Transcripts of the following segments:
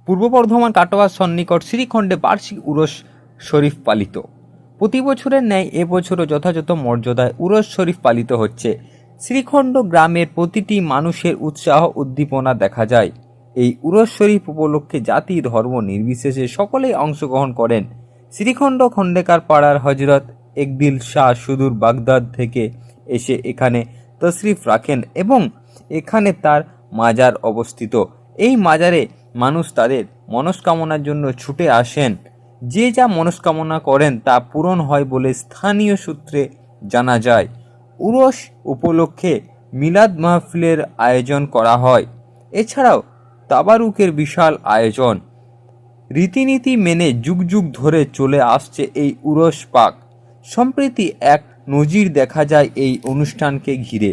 পূর্ব বর্ধমান কাটোয়ার সন্নিকট শ্রীখণ্ডে বার্ষিক উরস শরীফ পালিত। প্রতি বছরের ন্যায় এবছরও যথাযথ মর্যাদায় উরস শরীফ পালিত হচ্ছে। শ্রীখণ্ড গ্রামের প্রতিটি মানুষের উৎসাহ উদ্দীপনা দেখা যায়। এই উরস শরীফ উপলক্ষে জাতি ধর্ম নির্বিশেষে সকলেই অংশগ্রহণ করেন। শ্রীখণ্ড খণ্ডেকার পাড়ার হজরত একদিল শাহ সুদূর বাগদাদ থেকে এসে এখানে তশরিফ রাখেন এবং এখানে তার মাজার অবস্থিত। এই মাজারে মানুষ তাদের মনস্কামনার জন্য ছুটে আসেন। যে যা মনস্কামনা করেন তা পূরণ হয় বলে স্থানীয় সূত্রে জানা যায়। উরস উপলক্ষে মিলাদ মাহফিলের আয়োজন করা হয়। এছাড়াও তাবারুকের বিশাল আয়োজন। রীতিনীতি মেনে যুগ যুগ ধরে চলে আসছে এই উরস পাক। সম্প্রতি এক নজির দেখা যায় এই অনুষ্ঠানকে ঘিরে।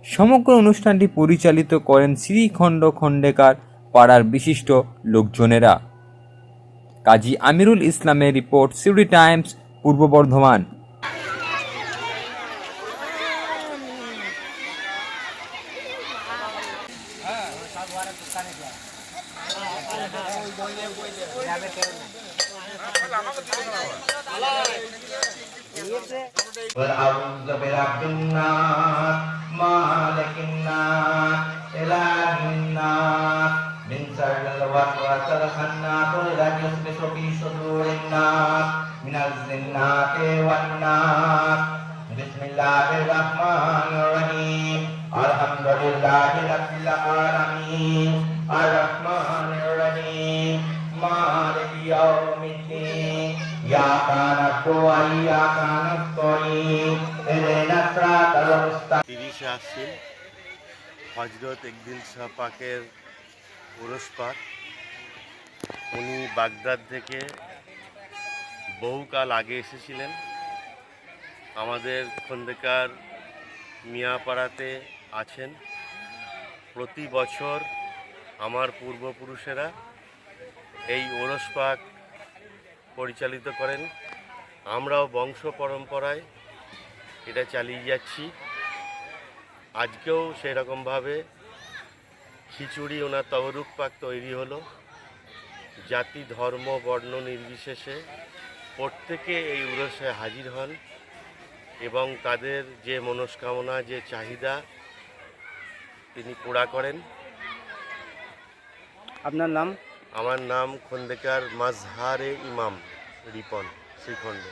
সমগ্র অনুষ্ঠানটি পরিচালিত করেন শ্রীখণ্ড খণ্ডেকার পাড়ার বিশিষ্ট লোকজনেরা। কাজী আমিরুল ইসলামের রিপোর্ট, সিউড়ি টাইমস, পূর্ব বর্ধমান। وأعوذ برب الناس مالك الناس إله الناس من شر الوسواس الخناس الذي يوسوس في صدور الناس من الجنة والناس. بسم الله الرحمن الرحيم. الحمد لله رب العالمين الرحمن الرحيم مالك يوم الدين. إياك نعبد وإياك نستعين اهدنا الصراط المستقيم. 30 আশ্বিন হজরত একদিল শাহ পাকের উরস পাক। উনি বাগদাদ থেকে বহুকাল আগে এসেছিলেন। আমাদের খন্দকার মিয়াপাড়াতে আছেন। প্রতি বছর আমার পূর্বপুরুষেরা এই উরস পাক পরিচালিত করেন। আমরাও বংশ পরম্পরায় এটা চালিয়ে যাচ্ছি। আজকেও সেই রকমভাবে খিচুড়ি ওনার তবরুক পাক তৈরি হলো। জাতি ধর্ম বর্ণ নির্বিশেষে প্রত্যেকে এই উরসে হাজির হন এবং তাদের যে মনস্কামনা যে চাহিদা তিনি পুরা করেন। আপনার নাম? আমার নাম খন্দকার মাজহারে ইমাম রিপন, শ্রীখণ্ড।